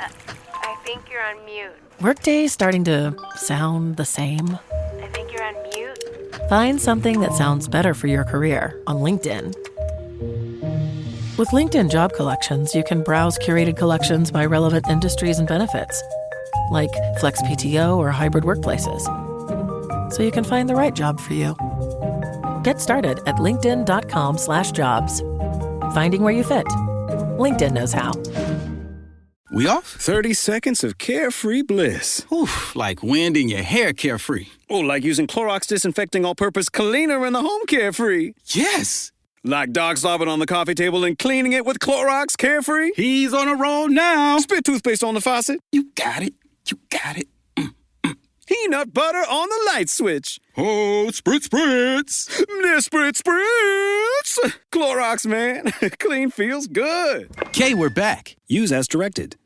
I think you're on mute. Workday starting to sound the same? I think you're on mute. Find something that sounds better for your career on LinkedIn. With LinkedIn Job Collections, you can browse curated collections by relevant industries and benefits, like flex PTO or hybrid workplaces, so you can find the right job for you. Get started at linkedin.com/jobs. Finding where you fit. LinkedIn knows how. We off? 30 seconds of carefree bliss. Oof, like wind in your hair carefree. Oh, like using Clorox Disinfecting All-Purpose Cleaner in the home carefree. Yes. Like dog slobbing on the coffee table and cleaning it with Clorox Carefree. He's on a roll now. Spit toothpaste on the faucet. You got it. You got it. Peanut butter on the light switch. Oh, spritz, spritz. Spritz, spritz. Clorox, man. Clean feels good. Okay, we're back. Use as directed.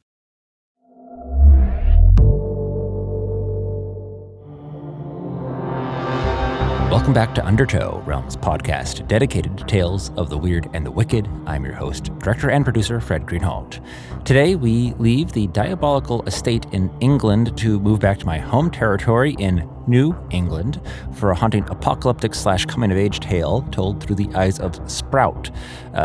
Welcome back to Undertow, Realms podcast, dedicated to tales of the weird and the wicked. I'm your host, director and producer, Fred Greenhalgh. Today, we leave the diabolical estate in England to move back to my home territory in New England for a haunting apocalyptic/coming-of-age tale told through the eyes of Sprout.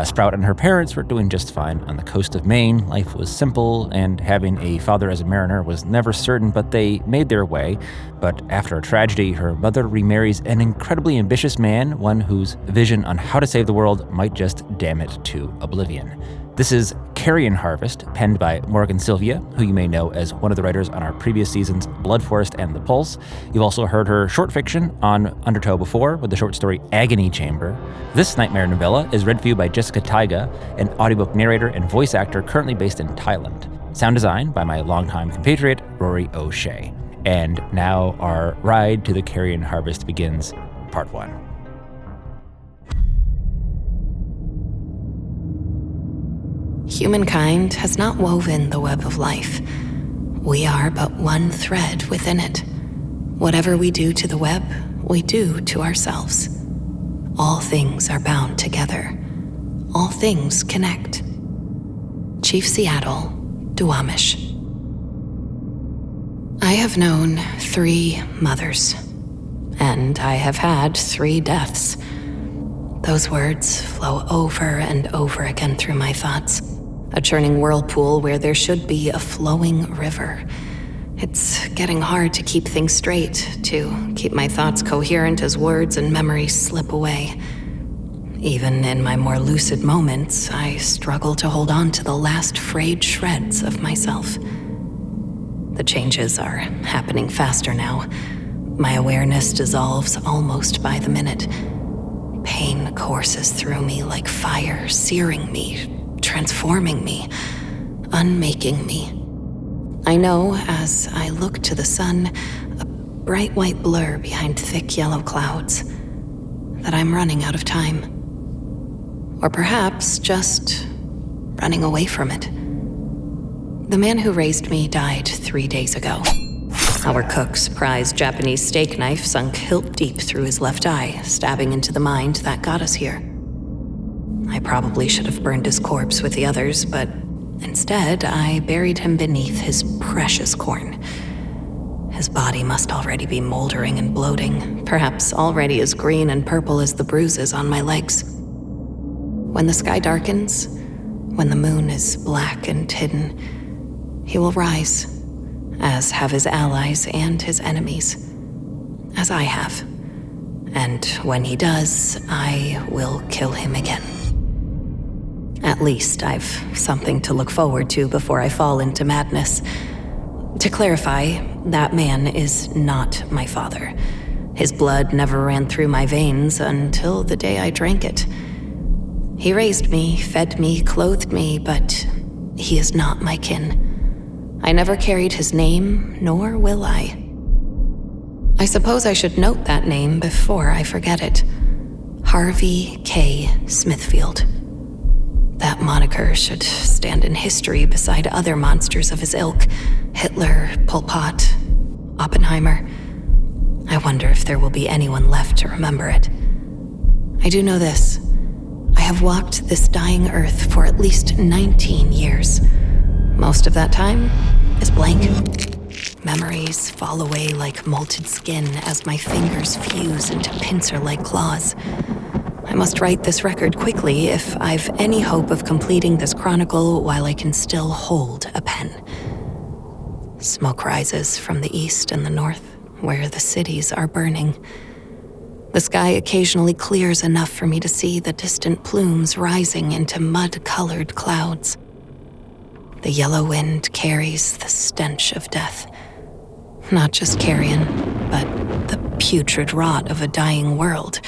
Sprout and her parents were doing just fine on the coast of Maine. Life was simple, and having a father as a mariner was never certain, but they made their way. But after a tragedy, her mother remarries an incredibly ambitious man, one whose vision on how to save the world might just damn it to oblivion. This is Carrion Harvest, penned by Morgan Sylvia, who you may know as one of the writers on our previous seasons Blood Forest and The Pulse. You've also heard her short fiction on Undertow before with the short story Agony Chamber. This nightmare novella is read for you by Jessica Taige, an audiobook narrator and voice actor currently based in Thailand. Sound design by my longtime compatriot, Rory O'Shea. And now our ride to the Carrion Harvest begins, part 1. Humankind has not woven the web of life. We are but one thread within it. Whatever we do to the web, we do to ourselves. All things are bound together. All things connect. Chief Seattle, Duwamish. I have known 3 mothers, and I have had 3 deaths. Those words flow over and over again through my thoughts. A churning whirlpool where there should be a flowing river. It's getting hard to keep things straight, to keep my thoughts coherent as words and memories slip away. Even in my more lucid moments, I struggle to hold on to the last frayed shreds of myself. The changes are happening faster now. My awareness dissolves almost by the minute. Pain courses through me like fire, searing me, transforming me, unmaking me. I know as I look to the sun, a bright white blur behind thick yellow clouds, that I'm running out of time. Or perhaps just running away from it. The man who raised me died 3 days ago. Our cook's prized Japanese steak knife sunk hilt deep through his left eye, stabbing into the mind that got us here. I probably should have burned his corpse with the others, but instead I buried him beneath his precious corn. His body must already be moldering and bloating, perhaps already as green and purple as the bruises on my legs. When the sky darkens, when the moon is black and hidden, he will rise, as have his allies and his enemies, as I have. And when he does, I will kill him again. At least I've something to look forward to before I fall into madness. To clarify, that man is not my father. His blood never ran through my veins until the day I drank it. He raised me, fed me, clothed me, but he is not my kin. I never carried his name, nor will I. I suppose I should note that name before I forget it. Harvey K. Smithfield. That moniker should stand in history beside other monsters of his ilk. Hitler, Pol Pot, Oppenheimer. I wonder if there will be anyone left to remember it. I do know this. I have walked this dying earth for at least 19 years. most of that time is blank. Memories fall away like molted skin as my fingers fuse into pincer-like claws. I must write this record quickly if I've any hope of completing this chronicle while I can still hold a pen. Smoke rises from the east and the north, where the cities are burning. The sky occasionally clears enough for me to see the distant plumes rising into mud-colored clouds. The yellow wind carries the stench of death. Not just carrion, but the putrid rot of a dying world.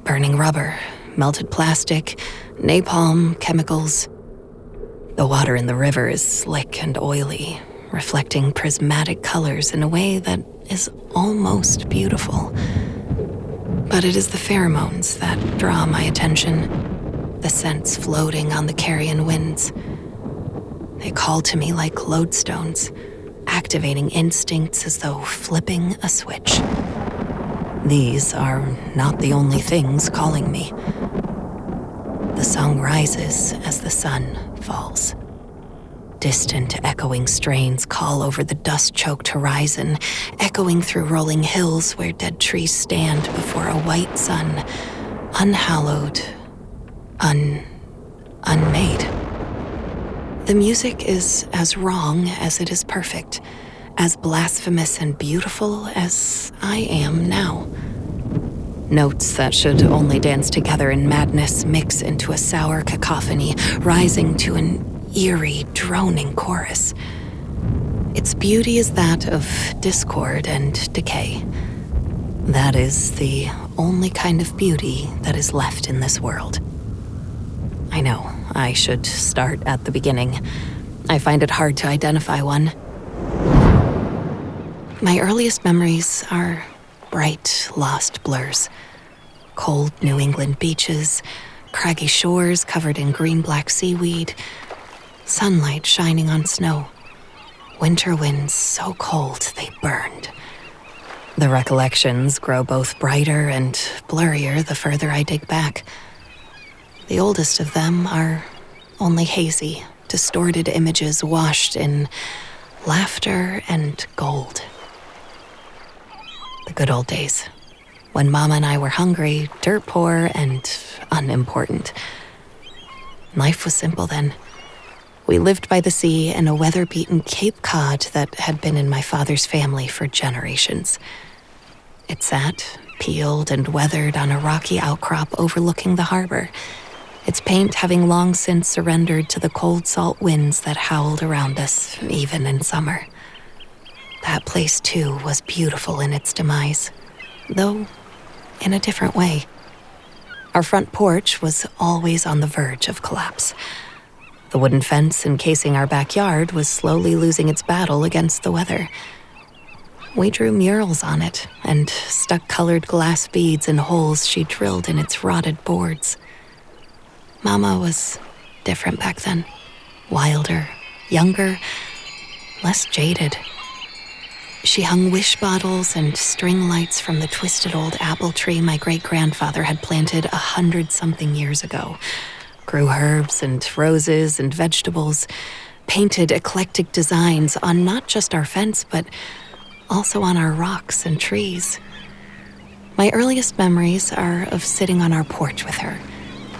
Burning rubber, melted plastic, napalm, chemicals. The water in the river is slick and oily, reflecting prismatic colors in a way that is almost beautiful. But it is the pheromones that draw my attention, the scents floating on the carrion winds. They call to me like lodestones, activating instincts as though flipping a switch. These are not the only things calling me. The song rises as the sun falls. Distant echoing strains call over the dust-choked horizon, echoing through rolling hills where dead trees stand before a white sun, unhallowed, unmade. The music is as wrong as it is perfect, as blasphemous and beautiful as I am now. Notes that should only dance together in madness mix into a sour cacophony, rising to an eerie, droning chorus. Its beauty is that of discord and decay. That is the only kind of beauty that is left in this world. I know, I should start at the beginning. I find it hard to identify one. My earliest memories are bright, lost blurs. Cold New England beaches, craggy shores covered in green-black seaweed, sunlight shining on snow, winter winds so cold they burned. The recollections grow both brighter and blurrier the further I dig back. The oldest of them are only hazy, distorted images washed in laughter and gold. The good old days, when Mama and I were hungry, dirt poor, and unimportant. Life was simple then. We lived by the sea in a weather-beaten Cape Cod that had been in my father's family for generations. It sat, peeled and weathered on a rocky outcrop overlooking the harbor, its paint having long since surrendered to the cold salt winds that howled around us, even in summer. That place, too, was beautiful in its demise, though in a different way. Our front porch was always on the verge of collapse. The wooden fence encasing our backyard was slowly losing its battle against the weather. We drew murals on it and stuck colored glass beads in holes she drilled in its rotted boards. Mama was different back then. Wilder, younger, less jaded. She hung wish bottles and string lights from the twisted old apple tree my great-grandfather had planted 100-something years ago. Grew herbs and roses and vegetables, painted eclectic designs on not just our fence, but also on our rocks and trees. My earliest memories are of sitting on our porch with her,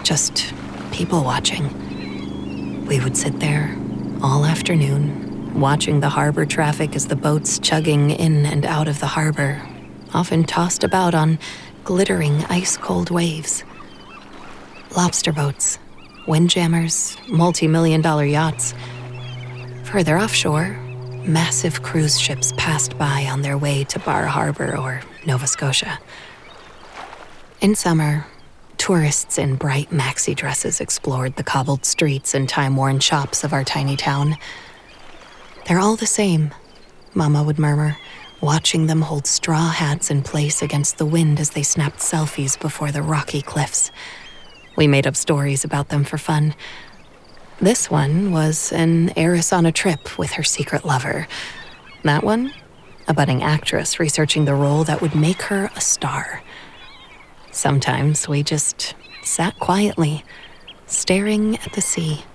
just people watching. We would sit there all afternoon, watching the harbor traffic as the boats chugging in and out of the harbor, often tossed about on glittering ice-cold waves. Lobster boats, windjammers, multi-million-dollar yachts. Further offshore, massive cruise ships passed by on their way to Bar Harbor or Nova Scotia. In summer, tourists in bright maxi dresses explored the cobbled streets and time-worn shops of our tiny town. They're all the same, Mama would murmur, watching them hold straw hats in place against the wind as they snapped selfies before the rocky cliffs. We made up stories about them for fun. This one was an heiress on a trip with her secret lover. That one, a budding actress researching the role that would make her a star. Sometimes we just sat quietly, staring at the sea.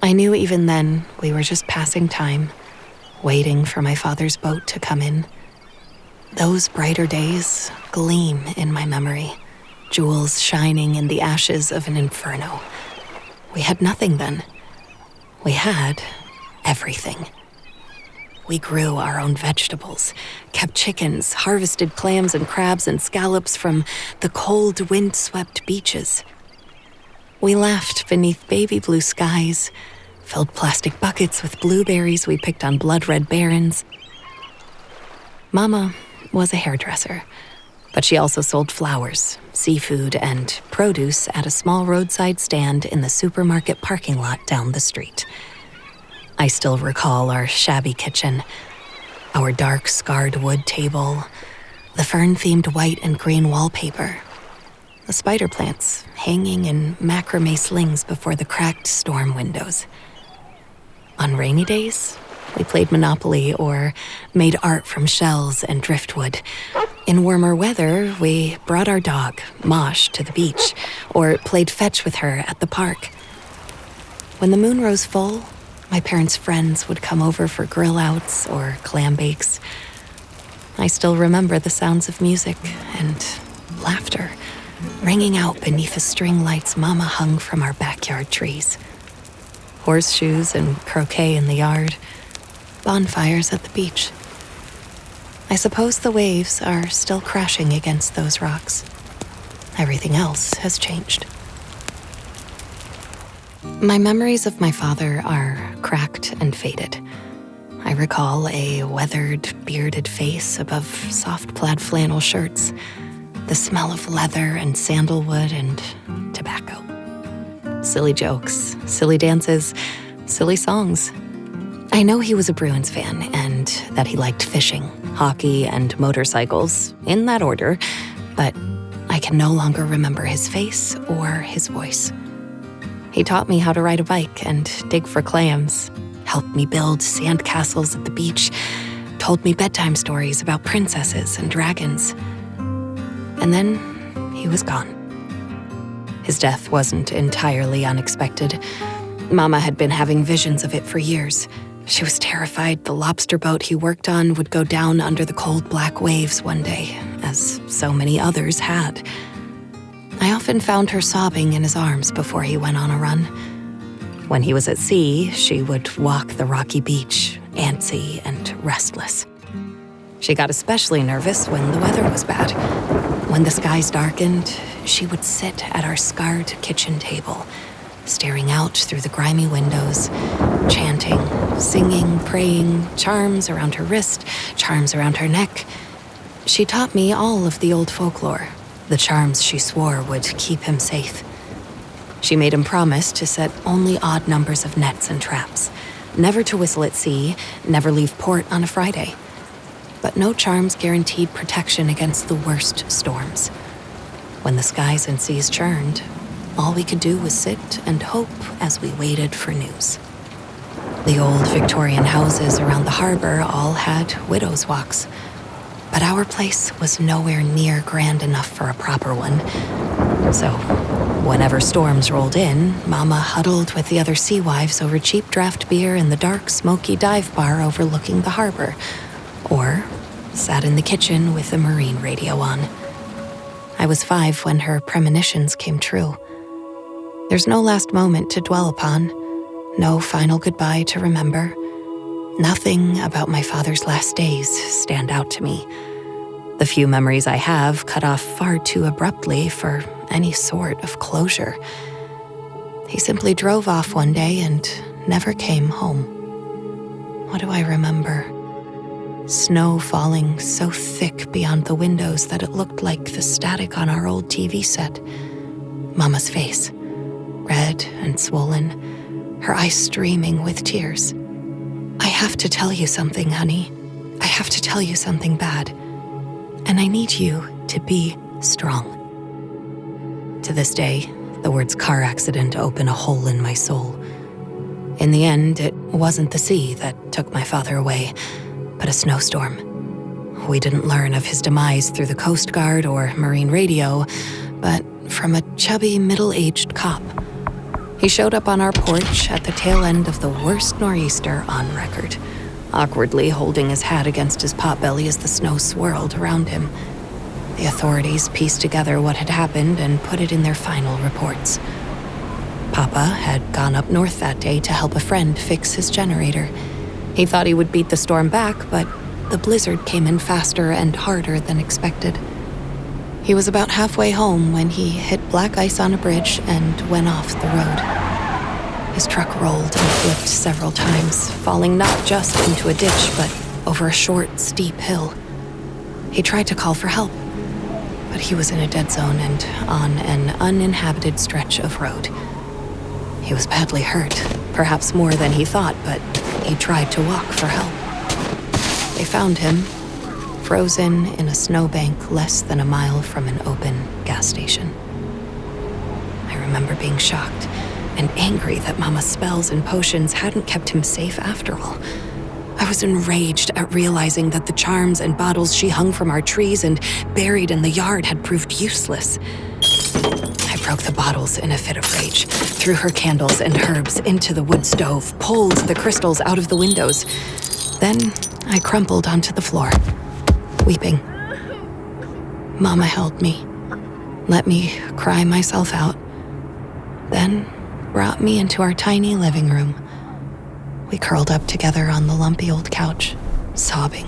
I knew even then we were just passing time, waiting for my father's boat to come in. Those brighter days gleam in my memory, jewels shining in the ashes of an inferno. We had nothing then. We had everything. We grew our own vegetables, kept chickens, harvested clams and crabs and scallops from the cold, wind-swept beaches. We laughed beneath baby blue skies, filled plastic buckets with blueberries we picked on blood-red barrens. Mama was a hairdresser, but she also sold flowers, seafood, and produce at a small roadside stand in the supermarket parking lot down the street. I still recall our shabby kitchen, our dark scarred wood table, the fern-themed white and green wallpaper, the spider plants hanging in macrame slings before the cracked storm windows. On rainy days, we played Monopoly or made art from shells and driftwood. In warmer weather, we brought our dog, Mosh, to the beach or played fetch with her at the park. When the moon rose full, my parents' friends would come over for grill-outs or clam bakes. I still remember the sounds of music and laughter ringing out beneath the string lights Mama hung from our backyard trees. Horseshoes and croquet in the yard, bonfires at the beach. I suppose the waves are still crashing against those rocks. Everything else has changed. My memories of my father are cracked and faded. I recall a weathered, bearded face above soft plaid flannel shirts, the smell of leather and sandalwood and tobacco. Silly jokes, silly dances, silly songs. I know he was a Bruins fan and that he liked fishing, hockey, and motorcycles, in that order, but I can no longer remember his face or his voice. He taught me how to ride a bike and dig for clams, helped me build sand castles at the beach, told me bedtime stories about princesses and dragons. And then he was gone. His death wasn't entirely unexpected. Mama had been having visions of it for years. She was terrified the lobster boat he worked on would go down under the cold black waves one day, as so many others had. I often found her sobbing in his arms before he went on a run. When he was at sea, she would walk the rocky beach, antsy and restless. She got especially nervous when the weather was bad. When the skies darkened, she would sit at our scarred kitchen table, staring out through the grimy windows, chanting, singing, praying, charms around her wrist, charms around her neck. She taught me all of the old folklore, the charms she swore would keep him safe. She made him promise to set only odd numbers of nets and traps, never to whistle at sea, never leave port on a Friday. But no charms guaranteed protection against the worst storms. When the skies and seas churned, all we could do was sit and hope as we waited for news. The old Victorian houses around the harbor all had widows' walks, but our place was nowhere near grand enough for a proper one. So, whenever storms rolled in, Mama huddled with the other sea wives over cheap draft beer in the dark, smoky dive bar overlooking the harbor, or sat in the kitchen with the marine radio on. I was 5 when her premonitions came true. There's no last moment to dwell upon, no final goodbye to remember. Nothing about my father's last days stand out to me. The few memories I have cut off far too abruptly for any sort of closure. He simply drove off one day and never came home. What do I remember? Snow falling so thick beyond the windows that it looked like the static on our old TV set. Mama's face, red and swollen, her eyes streaming with tears. I have to tell you something, honey. I have to tell you something bad. And I need you to be strong. To this day, the words car accident open a hole in my soul. In the end, it wasn't the sea that took my father away, but a snowstorm. We didn't learn of his demise through the Coast Guard or marine radio, but from a chubby, middle-aged cop. He showed up on our porch at the tail end of the worst nor'easter on record, awkwardly holding his hat against his potbelly as the snow swirled around him. The authorities pieced together what had happened and put it in their final reports. Papa had gone up north that day to help a friend fix his generator. He thought he would beat the storm back, but the blizzard came in faster and harder than expected. He was about halfway home when he hit black ice on a bridge and went off the road. His truck rolled and flipped several times, falling not just into a ditch, but over a short, steep hill. He tried to call for help, but he was in a dead zone and on an uninhabited stretch of road. He was badly hurt, perhaps more than he thought, but he tried to walk for help. They found him, frozen in a snowbank less than a mile from an open gas station. I remember being shocked and angry that Mama's spells and potions hadn't kept him safe after all. I was enraged at realizing that the charms and bottles she hung from our trees and buried in the yard had proved useless. I broke the bottles in a fit of rage, threw her candles and herbs into the wood stove, pulled the crystals out of the windows. Then I crumpled onto the floor, weeping. Mama held me, let me cry myself out, then brought me into our tiny living room. We curled up together on the lumpy old couch, sobbing,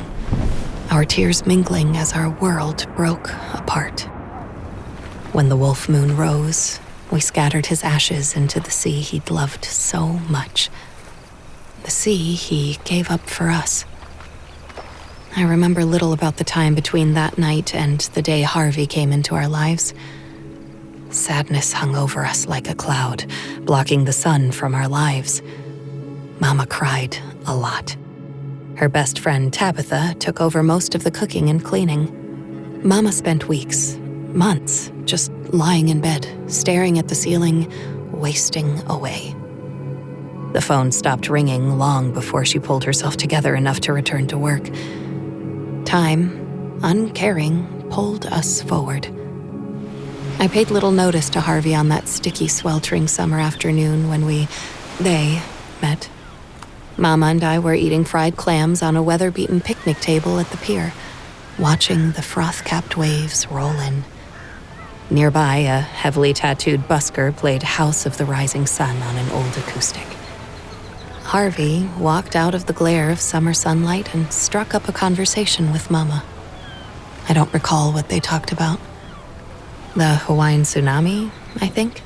our tears mingling as our world broke apart. When the wolf moon rose, we scattered his ashes into the sea he'd loved so much. The sea he gave up for us. I remember little about the time between that night and the day Harvey came into our lives. Sadness hung over us like a cloud, blocking the sun from our lives. Mama cried a lot. Her best friend, Tabitha, took over most of the cooking and cleaning. Mama spent weeks, months, just lying in bed, staring at the ceiling, wasting away. The phone stopped ringing long before she pulled herself together enough to return to work. Time, uncaring, pulled us forward. I paid little notice to Harvey on that sticky, sweltering summer afternoon when they met. Mama and I were eating fried clams on a weather-beaten picnic table at the pier, watching the froth-capped waves roll in. Nearby, a heavily tattooed busker played House of the Rising Sun on an old acoustic. Harvey walked out of the glare of summer sunlight and struck up a conversation with Mama. I don't recall what they talked about. The Hawaiian tsunami, I think.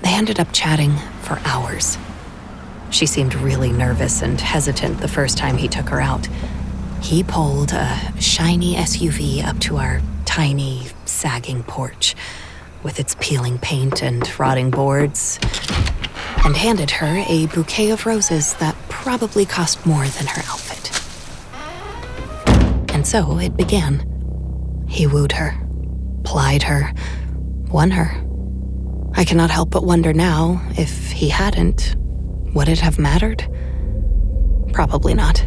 They ended up chatting for hours. She seemed really nervous and hesitant the first time he took her out. He pulled a shiny SUV up to our tiny, sagging porch with its peeling paint and rotting boards, and handed her a bouquet of roses that probably cost more than her outfit. And so it began. He wooed her, plied her, won her. I cannot help but wonder now, if he hadn't, would it have mattered? Probably not.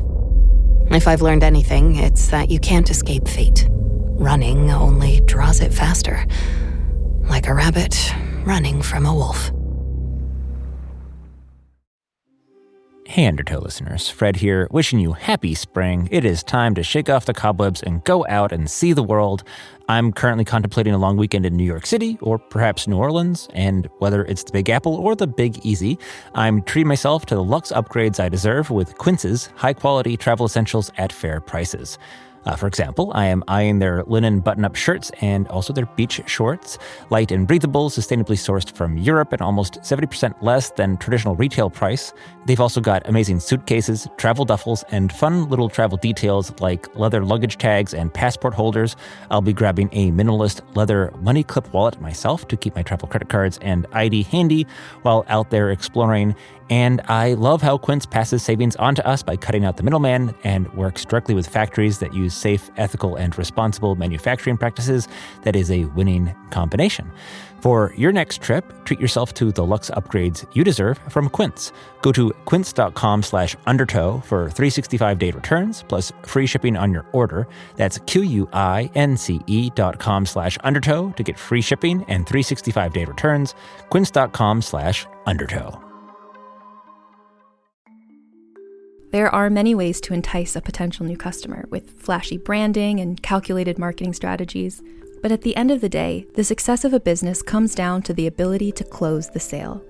If I've learned anything, it's that you can't escape fate. Running only draws it faster, like a rabbit running from a wolf. Hey Undertow listeners, Fred here, wishing you happy spring. It is time to shake off the cobwebs and go out and see the world. I'm currently contemplating a long weekend in New York City, or perhaps New Orleans, and whether it's the Big Apple or the Big Easy, I'm treating myself to the luxe upgrades I deserve with Quince's high-quality travel essentials at fair prices. For example, I am eyeing their linen button-up shirts and also their beach shorts, light and breathable, sustainably sourced from Europe and almost 70% less than traditional retail price. They've also got amazing suitcases, travel duffels, and fun little travel details like leather luggage tags and passport holders. I'll be grabbing a minimalist leather money clip wallet myself to keep my travel credit cards and ID handy while out there exploring. And I love how Quince passes savings on to us by cutting out the middleman and works directly with factories that use safe, ethical, and responsible manufacturing practices. That is a winning combination. For your next trip, treat yourself to the luxe upgrades you deserve from Quince. Go to quince.com/undertow for 365-day returns, plus free shipping on your order. That's QUINCE.com/undertow to get free shipping and 365-day returns. Quince.com/undertow. There are many ways to entice a potential new customer with flashy branding and calculated marketing strategies. But at the end of the day, the success of a business comes down to the ability to close the sale.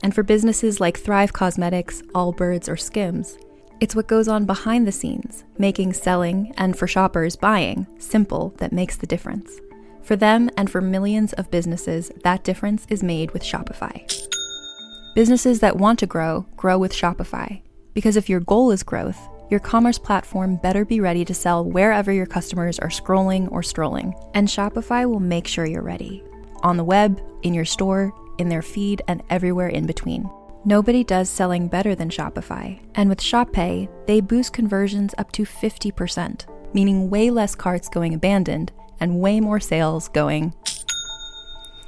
And for businesses like Thrive Cosmetics, Allbirds, or Skims, it's what goes on behind the scenes, making selling, and for shoppers, buying, simple that makes the difference. For them and for millions of businesses, that difference is made with Shopify. Businesses that want to grow, grow with Shopify. Because if your goal is growth, your commerce platform better be ready to sell wherever your customers are scrolling or strolling. And Shopify will make sure you're ready. On the web, in your store, in their feed, and everywhere in between. Nobody does selling better than Shopify. And with Shop Pay, they boost conversions up to 50%, meaning way less carts going abandoned and way more sales going.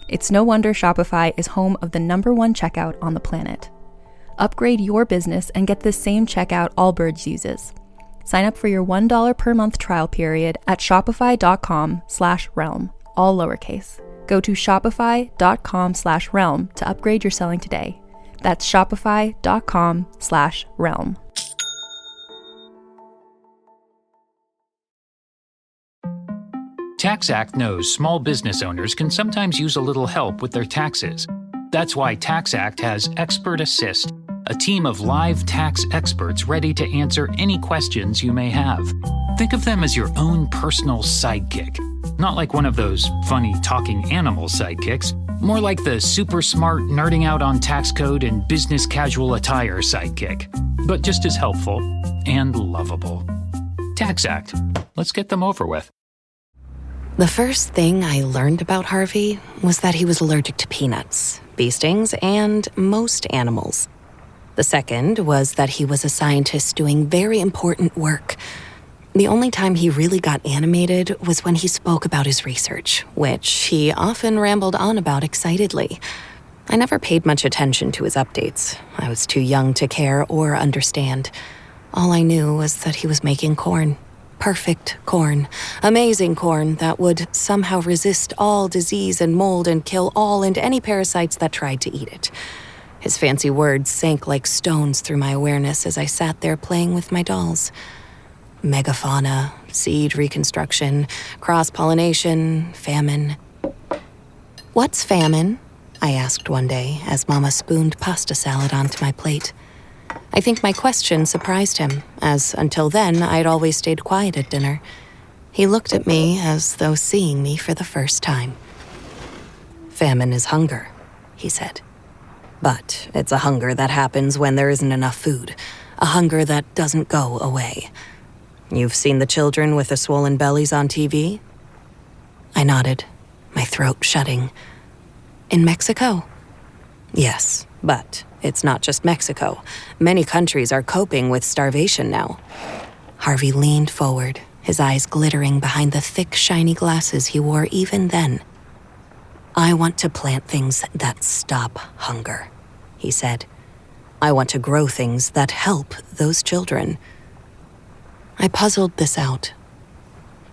It's no wonder Shopify is home of the #1 checkout on the planet. Upgrade your business and get the same checkout Allbirds uses. Sign up for your $1 per month trial period at shopify.com/realm, all lowercase. Go to shopify.com/realm to upgrade your selling today. That's shopify.com/realm. TaxAct knows small business owners can sometimes use a little help with their taxes. That's why TaxAct has Expert Assist, a team of live tax experts ready to answer any questions you may have. Think of them as your own personal sidekick. Not like one of those funny talking animal sidekicks, more like the super smart nerding out on tax code and business casual attire sidekick, but just as helpful and lovable. TaxAct. Let's get them over with. The first thing I learned about Harvey was that he was allergic to peanuts, bee stings, and most animals. The second was that he was a scientist doing very important work. The only time he really got animated was when he spoke about his research, which he often rambled on about excitedly. I never paid much attention to his updates. I was too young to care or understand. All I knew was that he was making corn. Perfect corn. Amazing corn that would somehow resist all disease and mold and kill all and any parasites that tried to eat it. His fancy words sank like stones through my awareness as I sat there playing with my dolls. Megafauna, seed reconstruction, cross-pollination, famine. "What's famine?" I asked one day as Mama spooned pasta salad onto my plate. I think my question surprised him, as until then I'd always stayed quiet at dinner. He looked at me as though seeing me for the first time. "Famine is hunger," he said. "But it's a hunger that happens when there isn't enough food, a hunger that doesn't go away. You've seen the children with the swollen bellies on TV?" I nodded, my throat shutting. "In Mexico?" "Yes, but it's not just Mexico. Many countries are coping with starvation now." Harvey leaned forward, his eyes glittering behind the thick, shiny glasses he wore even then. "I want to plant things that stop hunger," he said. "I want to grow things that help those children." I puzzled this out.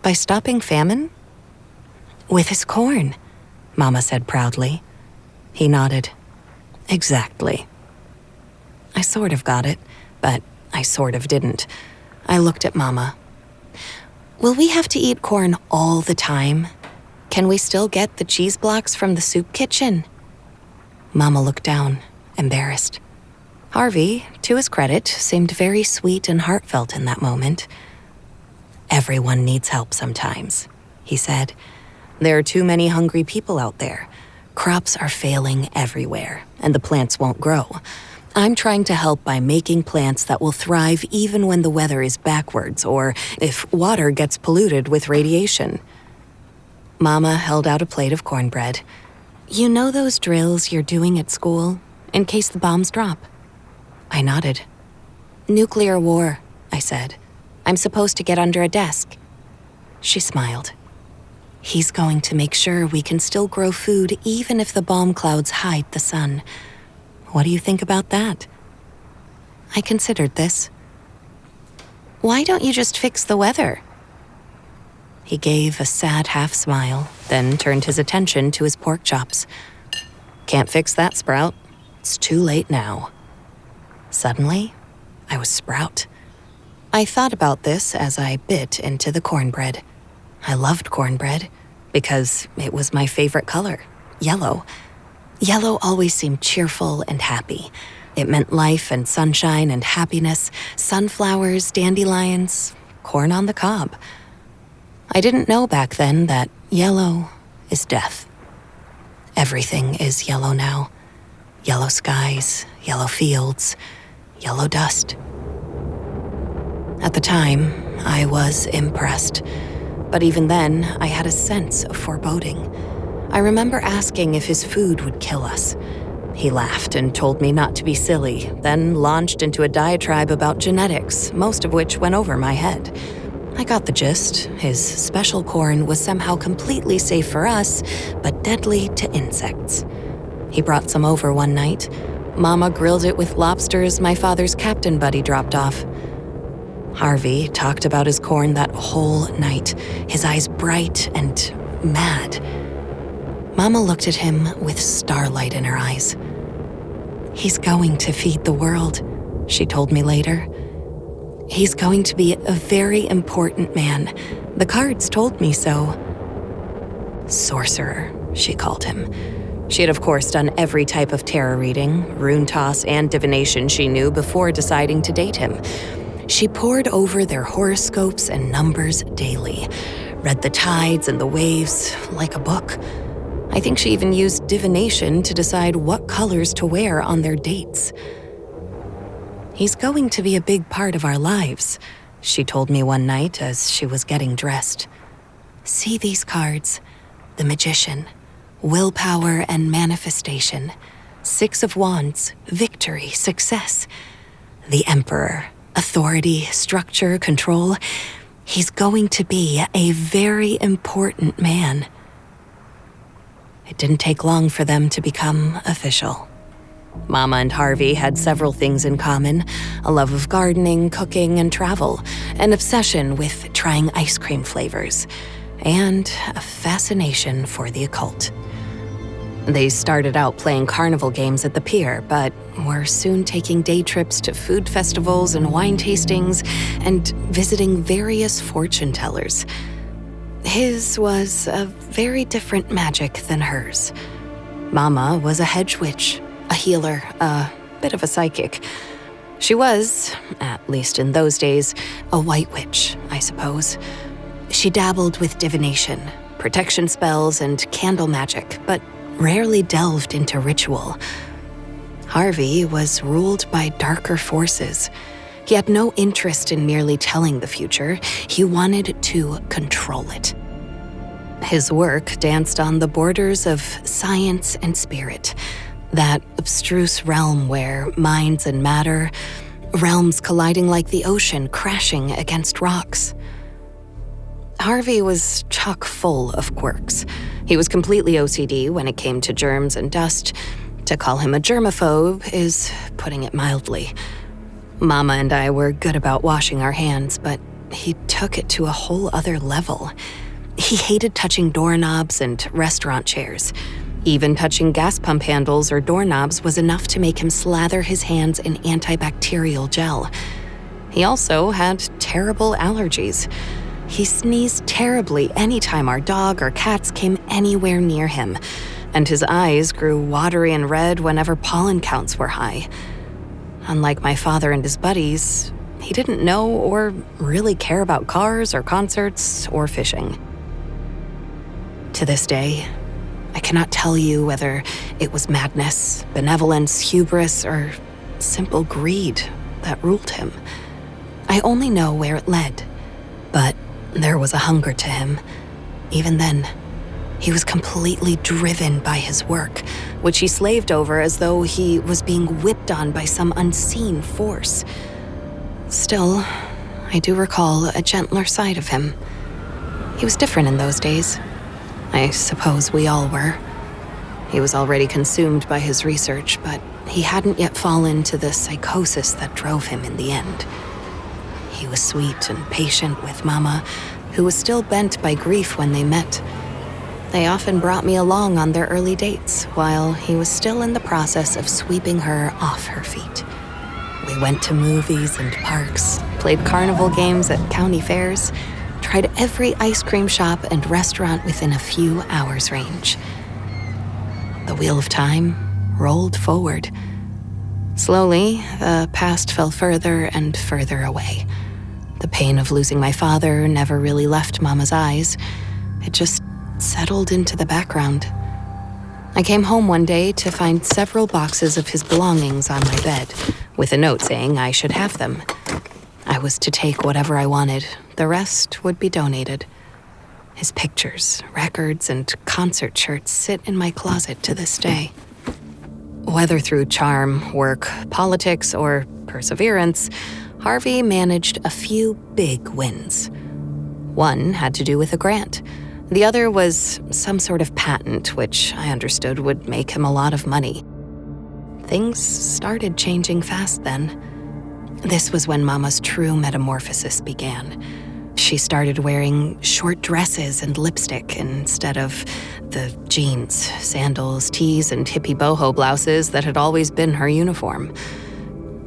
By stopping famine? "With his corn," Mama said proudly. He nodded. "Exactly." I sort of got it, but I sort of didn't. I looked at Mama. "Will we have to eat corn all the time? Can we still get the cheese blocks from the soup kitchen?" Mama looked down, embarrassed. Harvey, to his credit, seemed very sweet and heartfelt in that moment. "Everyone needs help sometimes," he said. "There are too many hungry people out there. Crops are failing everywhere, and the plants won't grow. I'm trying to help by making plants that will thrive even when the weather is backwards or if water gets polluted with radiation." Mama held out a plate of cornbread. "You know those drills you're doing at school, in case the bombs drop?" I nodded. "Nuclear war," I said. "I'm supposed to get under a desk." She smiled. He's going to make sure we can still grow food even if the bomb clouds hide the sun. What do you think about that? I considered this. Why don't you just fix the weather? He gave a sad half smile, then turned his attention to his pork chops. Can't fix that, Sprout. It's too late now. Suddenly, I was Sprout. I thought about this as I bit into the cornbread. I loved cornbread because it was my favorite color, yellow. Yellow always seemed cheerful and happy. It meant life and sunshine and happiness, sunflowers, dandelions, corn on the cob. I didn't know back then that yellow is death. Everything is yellow now. Yellow skies, yellow fields, yellow dust. At the time, I was impressed. But even then, I had a sense of foreboding. I remember asking if his food would kill us. He laughed and told me not to be silly, then launched into a diatribe about genetics, most of which went over my head. I got the gist. His special corn was somehow completely safe for us, but deadly to insects. He brought some over one night. Mama grilled it with lobsters my father's captain buddy dropped off. Harvey talked about his corn that whole night, his eyes bright and mad. Mama looked at him with starlight in her eyes. He's going to feed the world, she told me later. He's going to be a very important man. The cards told me so. Sorcerer, she called him. She had, of course, done every type of tarot reading, rune toss, and divination she knew before deciding to date him. She pored over their horoscopes and numbers daily, read the tides and the waves like a book. I think she even used divination to decide what colors to wear on their dates. He's going to be a big part of our lives, she told me one night as she was getting dressed. See these cards? The Magician, willpower and manifestation. 6 of Wands, victory, success. The Emperor, authority, structure, control. He's going to be a very important man. It didn't take long for them to become official. Mama and Harvey had several things in common: a love of gardening, cooking, and travel, an obsession with trying ice cream flavors, and a fascination for the occult. They started out playing carnival games at the pier, but were soon taking day trips to food festivals and wine tastings and visiting various fortune tellers. His was a very different magic than hers. Mama was a hedge witch, a healer, a bit of a psychic. She was, at least in those days, a white witch, I suppose. She dabbled with divination, protection spells, and candle magic, but rarely delved into ritual. Harvey was ruled by darker forces. He had no interest in merely telling the future. He wanted to control it. His work danced on the borders of science and spirit, that abstruse realm where minds and matter, realms colliding like the ocean crashing against rocks. Harvey was chock full of quirks. He was completely OCD when it came to germs and dust. To call him a germaphobe is putting it mildly. Mama and I were good about washing our hands, but he took it to a whole other level. He hated touching doorknobs and restaurant chairs. Even touching gas pump handles or doorknobs was enough to make him slather his hands in antibacterial gel. He also had terrible allergies. He sneezed terribly anytime our dog or cats came anywhere near him, and his eyes grew watery and red whenever pollen counts were high. Unlike my father and his buddies, he didn't know or really care about cars or concerts or fishing. To this day, I cannot tell you whether it was madness, benevolence, hubris, or simple greed that ruled him. I only know where it led, but there was a hunger to him. Even then, he was completely driven by his work, which he slaved over as though he was being whipped on by some unseen force. Still, I do recall a gentler side of him. He was different in those days. I suppose we all were. He was already consumed by his research, but he hadn't yet fallen to the psychosis that drove him in the end. He was sweet and patient with Mama, who was still bent by grief when they met. They often brought me along on their early dates, while he was still in the process of sweeping her off her feet. We went to movies and parks, played carnival games at county fairs, tried every ice cream shop and restaurant within a few hours' range. The wheel of time rolled forward. Slowly, the past fell further and further away. The pain of losing my father never really left Mama's eyes. It just settled into the background. I came home one day to find several boxes of his belongings on my bed, with a note saying I should have them. I was to take whatever I wanted. The rest would be donated. His pictures, records, and concert shirts sit in my closet to this day. Whether through charm, work, politics, or perseverance, Harvey managed a few big wins. One had to do with a grant. The other was some sort of patent, which I understood would make him a lot of money. Things started changing fast then. This was when Mama's true metamorphosis began. She started wearing short dresses and lipstick instead of the jeans, sandals, tees, and hippie boho blouses that had always been her uniform.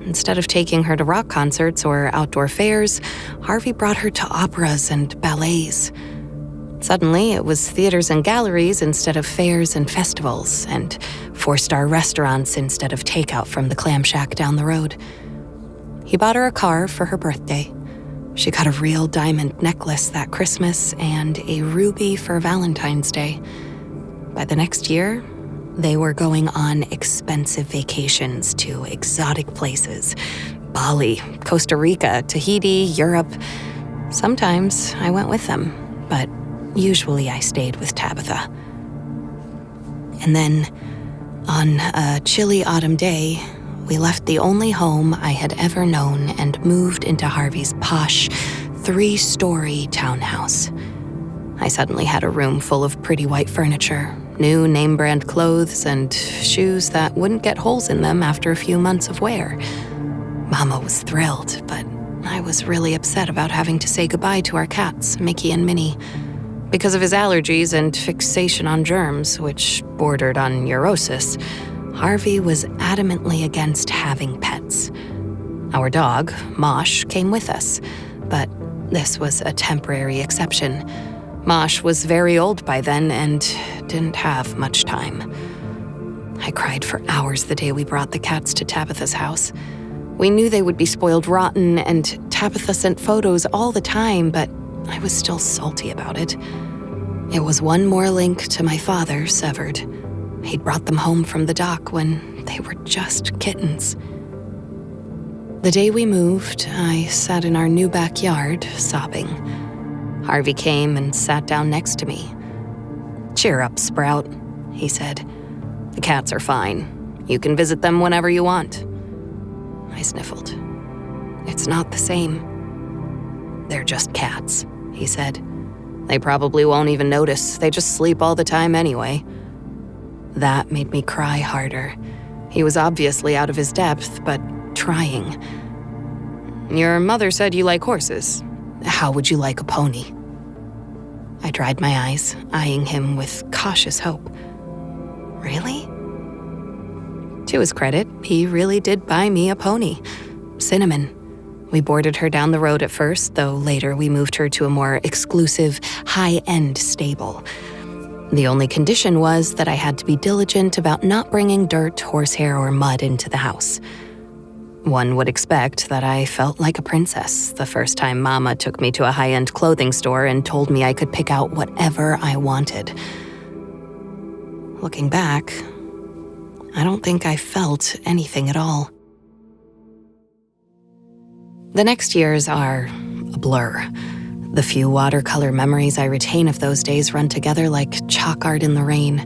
Instead of taking her to rock concerts or outdoor fairs, Harvey brought her to operas and ballets. Suddenly, it was theaters and galleries instead of fairs and festivals, and 4-star restaurants instead of takeout from the clam shack down the road. He bought her a car for her birthday. She got a real diamond necklace that Christmas and a ruby for Valentine's Day. By the next year, they were going on expensive vacations to exotic places: Bali, Costa Rica, Tahiti, Europe. Sometimes I went with them, but usually I stayed with Tabitha. And then, on a chilly autumn day, we left the only home I had ever known and moved into Harvey's posh, 3-story townhouse. I suddenly had a room full of pretty white furniture, new name-brand clothes, and shoes that wouldn't get holes in them after a few months of wear. Mama was thrilled, but I was really upset about having to say goodbye to our cats, Mickey and Minnie. Because of his allergies and fixation on germs, which bordered on neurosis, Harvey was adamantly against having pets. Our dog, Mosh, came with us, but this was a temporary exception. Mosh was very old by then and didn't have much time. I cried for hours the day we brought the cats to Tabitha's house. We knew they would be spoiled rotten, and Tabitha sent photos all the time, but I was still salty about it. It was one more link to my father severed. He'd brought them home from the dock when they were just kittens. The day we moved, I sat in our new backyard, sobbing. Harvey came and sat down next to me. "Cheer up, Sprout," he said. "The cats are fine. You can visit them whenever you want." I sniffled. "It's not the same." "They're just cats," he said. "They probably won't even notice. They just sleep all the time anyway." That made me cry harder. He was obviously out of his depth, but trying. "Your mother said you like horses. How would you like a pony?" I dried my eyes, eyeing him with cautious hope. "Really?" To his credit, he really did buy me a pony. Cinnamon. We boarded her down the road at first, though later we moved her to a more exclusive, high-end stable. The only condition was that I had to be diligent about not bringing dirt, horsehair, or mud into the house. One would expect that I felt like a princess the first time Mama took me to a high-end clothing store and told me I could pick out whatever I wanted. Looking back, I don't think I felt anything at all. The next years are a blur. The few watercolor memories I retain of those days run together like chalk art in the rain.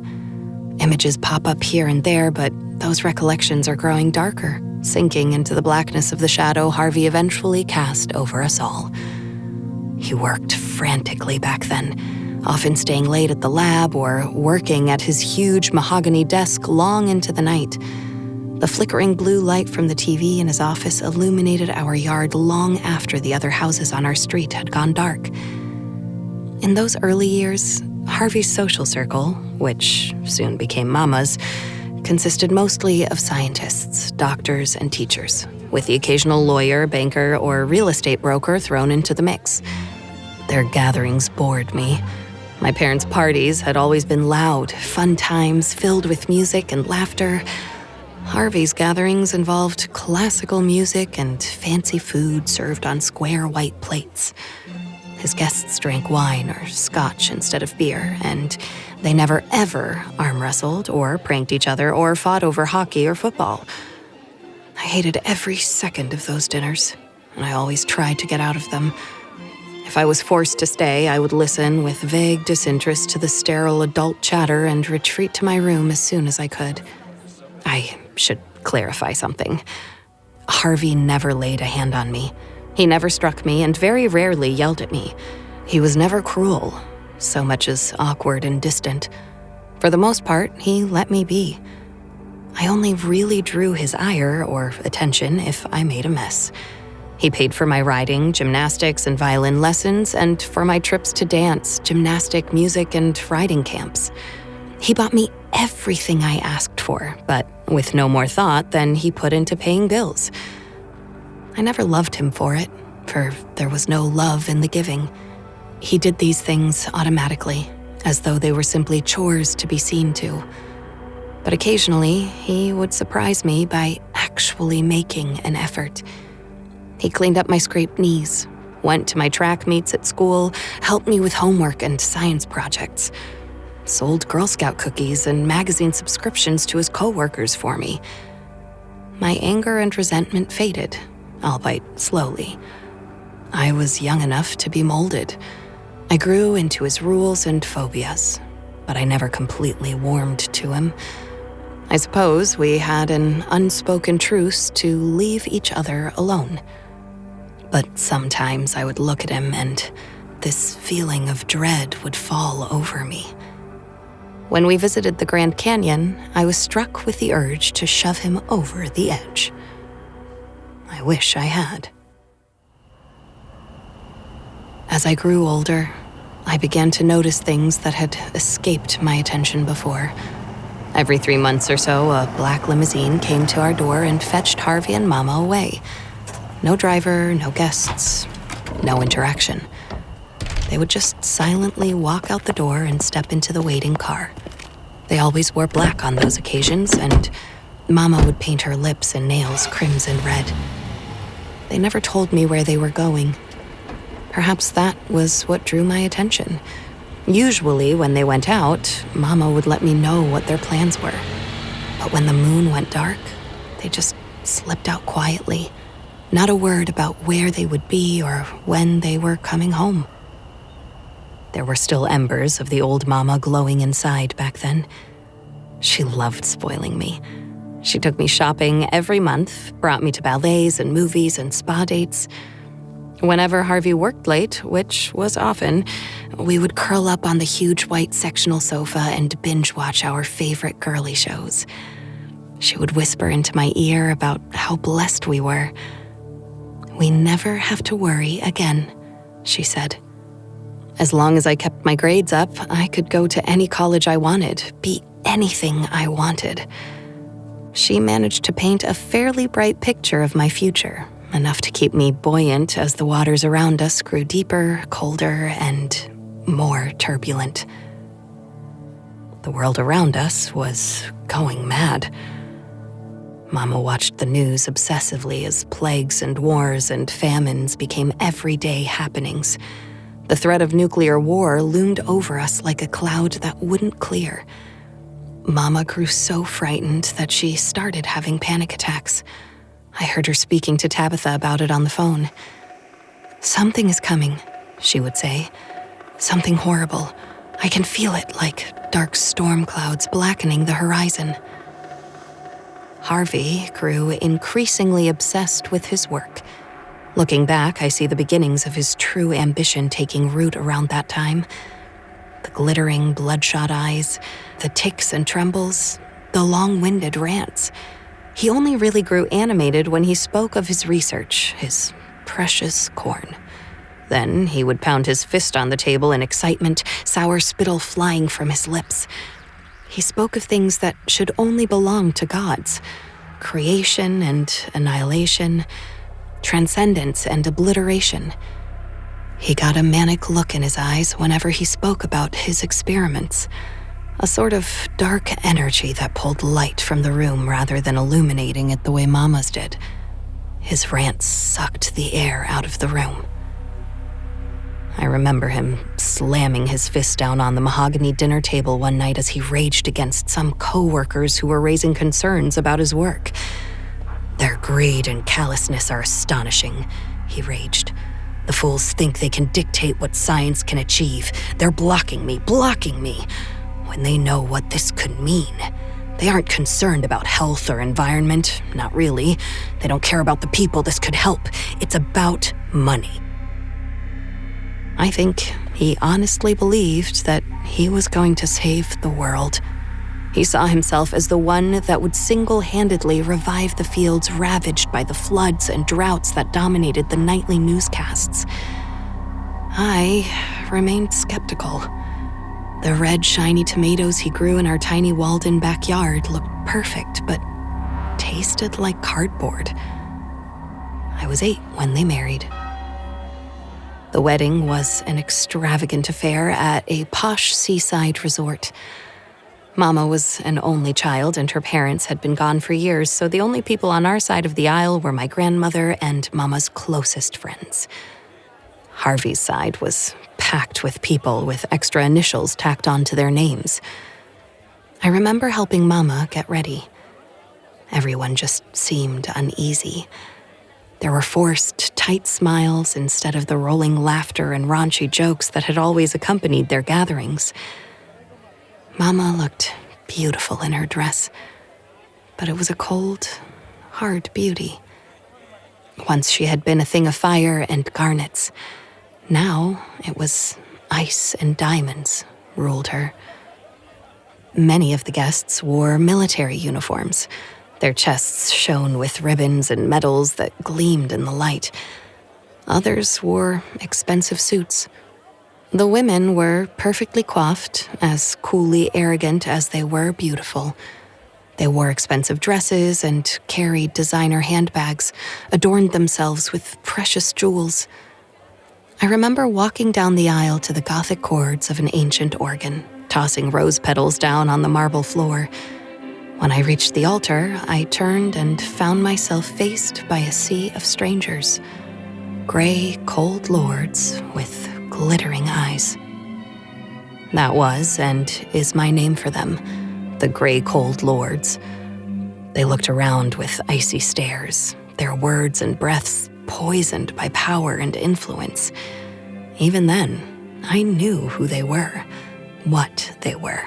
Images pop up here and there, but those recollections are growing darker, sinking into the blackness of the shadow Harvey eventually cast over us all. He worked frantically back then. often staying late at the lab or working at his huge mahogany desk long into the night. The flickering blue light from the TV in his office illuminated our yard long after the other houses on our street had gone dark. In those early years, Harvey's social circle, which soon became Mama's, consisted mostly of scientists, doctors, and teachers, with the occasional lawyer, banker, or real estate broker thrown into the mix. Their gatherings bored me. My parents' parties had always been loud, fun times filled with music and laughter. Harvey's gatherings involved classical music and fancy food served on square white plates. His guests drank wine or scotch instead of beer, and they never ever arm wrestled or pranked each other or fought over hockey or football. I hated every second of those dinners, and I always tried to get out of them. If I was forced to stay, I would listen with vague disinterest to the sterile adult chatter and retreat to my room as soon as I could. I should clarify something. Harvey never laid a hand on me. He never struck me and very rarely yelled at me. He was never cruel, so much as awkward and distant. For the most part, he let me be. I only really drew his ire or attention if I made a mess. He paid for my riding, gymnastics, and violin lessons, and for my trips to dance, gymnastic, music, and riding camps. He bought me everything I asked for, but with no more thought than he put into paying bills. I never loved him for it, for there was no love in the giving. He did these things automatically, as though they were simply chores to be seen to. But occasionally, he would surprise me by actually making an effort. He cleaned up my scraped knees, went to my track meets at school, helped me with homework and science projects, sold Girl Scout cookies and magazine subscriptions to his co-workers for me. My anger and resentment faded, albeit slowly. I was young enough to be molded. I grew into his rules and phobias, but I never completely warmed to him. I suppose we had an unspoken truce to leave each other alone. But sometimes I would look at him and this feeling of dread would fall over me. When we visited the Grand Canyon, I was struck with the urge to shove him over the edge. I wish I had. As I grew older, I began to notice things that had escaped my attention before. Every 3 months or so, a black limousine came to our door and fetched Harvey and Mama away. No driver, no guests, no interaction. They would just silently walk out the door and step into the waiting car. They always wore black on those occasions, and Mama would paint her lips and nails crimson red. They never told me where they were going. Perhaps that was what drew my attention. Usually, when they went out, Mama would let me know what their plans were. But when the moon went dark, they just slipped out quietly. Not a word about where they would be or when they were coming home. There were still embers of the old Mama glowing inside back then. She loved spoiling me. She took me shopping every month, brought me to ballets and movies and spa dates. Whenever Harvey worked late, which was often, we would curl up on the huge white sectional sofa and binge-watch our favorite girly shows. She would whisper into my ear about how blessed we were. "We never have to worry again," she said. As long as I kept my grades up, I could go to any college I wanted, be anything I wanted. She managed to paint a fairly bright picture of my future, enough to keep me buoyant as the waters around us grew deeper, colder, and more turbulent. The world around us was going mad. Mama watched the news obsessively as plagues and wars and famines became everyday happenings. The threat of nuclear war loomed over us like a cloud that wouldn't clear. Mama grew so frightened that she started having panic attacks. I heard her speaking to Tabitha about it on the phone. "Something is coming," she would say. "Something horrible. I can feel it like dark storm clouds blackening the horizon." Harvey grew increasingly obsessed with his work. Looking back, I see the beginnings of his true ambition taking root around that time. The glittering, bloodshot eyes, the tics and trembles, the long-winded rants. He only really grew animated when he spoke of his research, his precious corn. Then he would pound his fist on the table in excitement, sour spittle flying from his lips. He spoke of things that should only belong to gods: creation and annihilation, transcendence and obliteration. He got a manic look in his eyes whenever he spoke about his experiments, a sort of dark energy that pulled light from the room rather than illuminating it the way Mama's did. His rants sucked the air out of the room. I remember him slamming his fist down on the mahogany dinner table one night as he raged against some co-workers who were raising concerns about his work. "Their greed and callousness are astonishing," he raged. "The fools think they can dictate what science can achieve. They're blocking me, when they know what this could mean. They aren't concerned about health or environment, not really. They don't care about the people this could help. It's about money." I think he honestly believed that he was going to save the world. He saw himself as the one that would single-handedly revive the fields ravaged by the floods and droughts that dominated the nightly newscasts. I remained skeptical. The red, shiny tomatoes he grew in our tiny walled-in backyard looked perfect, but tasted like cardboard. I was 8 when they married. The wedding was an extravagant affair at a posh seaside resort. Mama was an only child, and her parents had been gone for years, so the only people on our side of the aisle were my grandmother and Mama's closest friends. Harvey's side was packed with people with extra initials tacked onto their names. I remember helping Mama get ready. Everyone just seemed uneasy. There were forced, tight smiles instead of the rolling laughter and raunchy jokes that had always accompanied their gatherings. Mama looked beautiful in her dress, but it was a cold, hard beauty. Once she had been a thing of fire and garnets. Now it was ice and diamonds ruled her. Many of the guests wore military uniforms. Their chests shone with ribbons and medals that gleamed in the light. Others wore expensive suits. The women were perfectly coiffed, as coolly arrogant as they were beautiful. They wore expensive dresses and carried designer handbags, adorned themselves with precious jewels. I remember walking down the aisle to the Gothic chords of an ancient organ, tossing rose petals down on the marble floor. When I reached the altar, I turned and found myself faced by a sea of strangers. Gray, cold lords with glittering eyes. That was and is my name for them, the gray, cold lords. They looked around with icy stares, their words and breaths poisoned by power and influence. Even then, I knew who they were, what they were.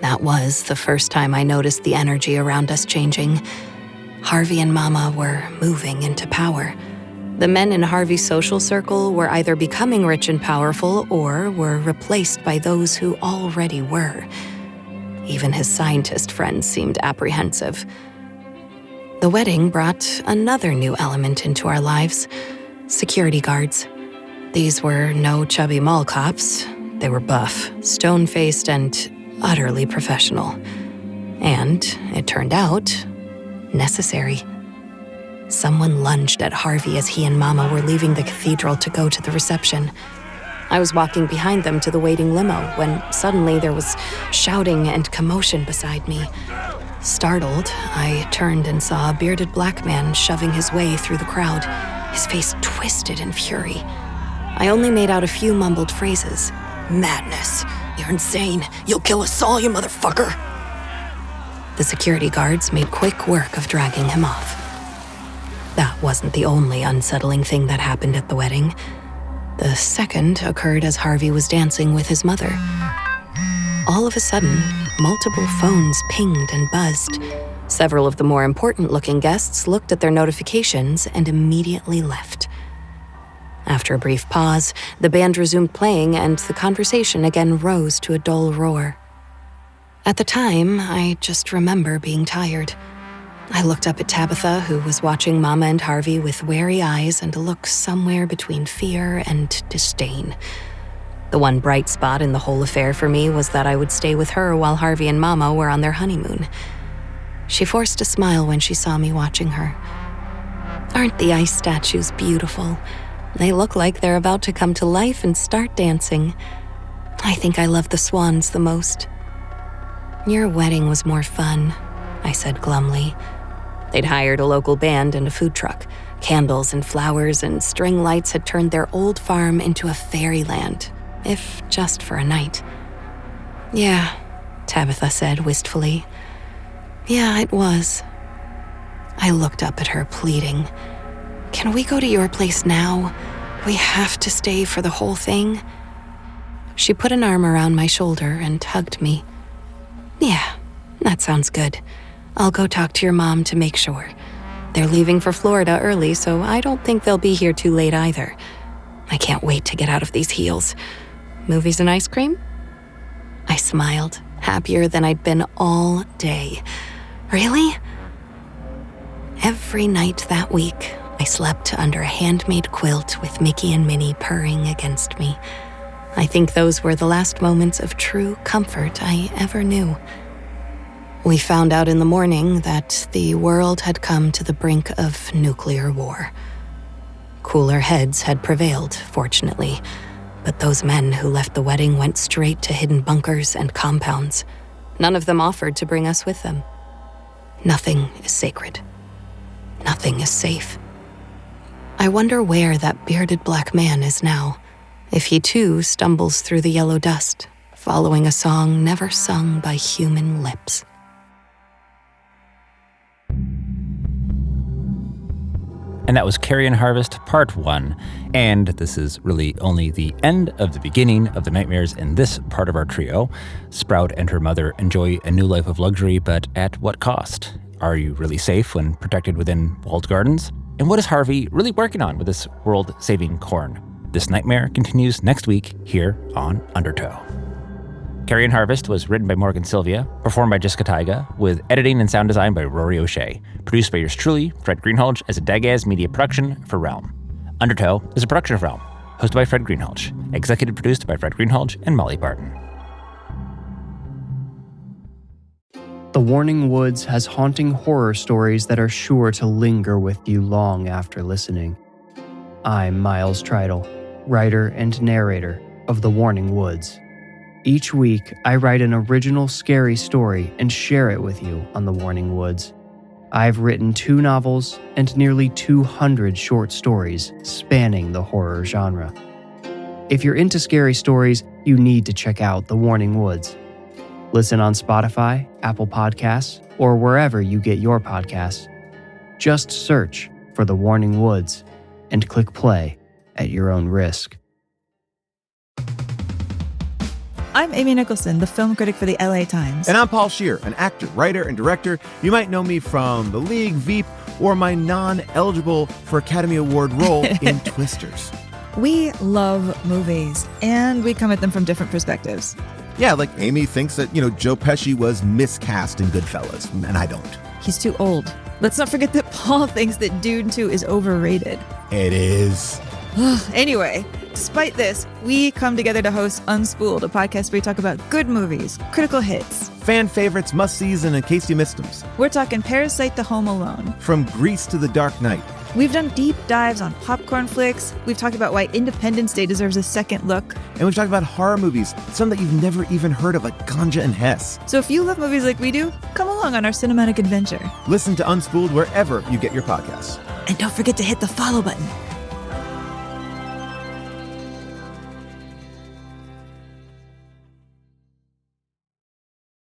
That was the first time I noticed the energy around us changing. Harvey and Mama were moving into power. The men in Harvey's social circle were either becoming rich and powerful or were replaced by those who already were. Even his scientist friends seemed apprehensive. The wedding brought another new element into our lives: security guards. These were no chubby mall cops. They were buff, stone-faced, and utterly professional. And, it turned out, necessary. Someone lunged at Harvey as he and Mama were leaving the cathedral to go to the reception. I was walking behind them to the waiting limo when suddenly there was shouting and commotion beside me. Startled, I turned and saw a bearded black man shoving his way through the crowd, his face twisted in fury. I only made out a few mumbled phrases. "Madness. You're insane. You'll kill us all, you motherfucker." The security guards made quick work of dragging him off. That wasn't the only unsettling thing that happened at the wedding. The second occurred as Harvey was dancing with his mother. All of a sudden, multiple phones pinged and buzzed. Several of the more important-looking guests looked at their notifications and immediately left. After a brief pause, the band resumed playing and the conversation again rose to a dull roar. At the time, I just remember being tired. I looked up at Tabitha, who was watching Mama and Harvey with wary eyes and a look somewhere between fear and disdain. The one bright spot in the whole affair for me was that I would stay with her while Harvey and Mama were on their honeymoon. She forced a smile when she saw me watching her. Aren't the ice statues beautiful? They look like they're about to come to life and start dancing. I think I love the swans the most. Your wedding was more fun, I said glumly. They'd hired a local band and a food truck. Candles and flowers and string lights had turned their old farm into a fairyland, if just for a night. Yeah, Tabitha said wistfully. Yeah, it was. I looked up at her, pleading. Can we go to your place now? We have to stay for the whole thing. She put an arm around my shoulder and hugged me. Yeah, that sounds good. I'll go talk to your mom to make sure. They're leaving for Florida early, so I don't think they'll be here too late either. I can't wait to get out of these heels. Movies and ice cream? I smiled, happier than I'd been all day. Really? Every night that week, I slept under a handmade quilt with Mickey and Minnie purring against me. I think those were the last moments of true comfort I ever knew. We found out in the morning that the world had come to the brink of nuclear war. Cooler heads had prevailed, fortunately, but those men who left the wedding went straight to hidden bunkers and compounds. None of them offered to bring us with them. Nothing is sacred. Nothing is safe. I wonder where that bearded black man is now, if he too stumbles through the yellow dust, following a song never sung by human lips. And that was Carrion Harvest Part 1. And this is really only the end of the beginning of the nightmares in this part of our trio. Sprout and her mother enjoy a new life of luxury, but at what cost? Are you really safe when protected within walled gardens? And what is Harvey really working on with this world-saving corn? This nightmare continues next week here on Undertow. Carrion Harvest was written by Morgan Sylvia, performed by Jessica Taige, with editing and sound design by Rory O'Shea, produced by yours truly, Fred Greenhalgh, as a Dagaz media production for Realm. Undertow is a production of Realm, hosted by Fred Greenhalgh, executive produced by Fred Greenhalgh and Molly Barton. The Warning Woods has haunting horror stories that are sure to linger with you long after listening. I'm Miles Tritle, writer and narrator of The Warning Woods. Each week, I write an original scary story and share it with you on The Warning Woods. I've written 2 novels and nearly 200 short stories spanning the horror genre. If you're into scary stories, you need to check out The Warning Woods. Listen on Spotify, Apple Podcasts, or wherever you get your podcasts. Just search for The Warning Woods and click play at your own risk. I'm Amy Nicholson, the film critic for the LA Times. And I'm Paul Scheer, an actor, writer, and director. You might know me from The League, Veep, or my non-eligible for Academy Award role in Twisters. We love movies, and we come at them from different perspectives. Yeah, like Amy thinks that, Joe Pesci was miscast in Goodfellas, and I don't. He's too old. Let's not forget that Paul thinks that Dune 2 is overrated. It is. Anyway, despite this, we come together to host Unspooled, a podcast where we talk about good movies, critical hits, fan favorites, must-sees, and in case you missed them. We're talking Parasite to Home Alone. From Grease to The Dark Knight. We've done deep dives on popcorn flicks. We've talked about why Independence Day deserves a second look. And we've talked about horror movies, some that you've never even heard of, like Ganja and Hess. So if you love movies like we do, come along on our cinematic adventure. Listen to Unspooled wherever you get your podcasts. And don't forget to hit the follow button.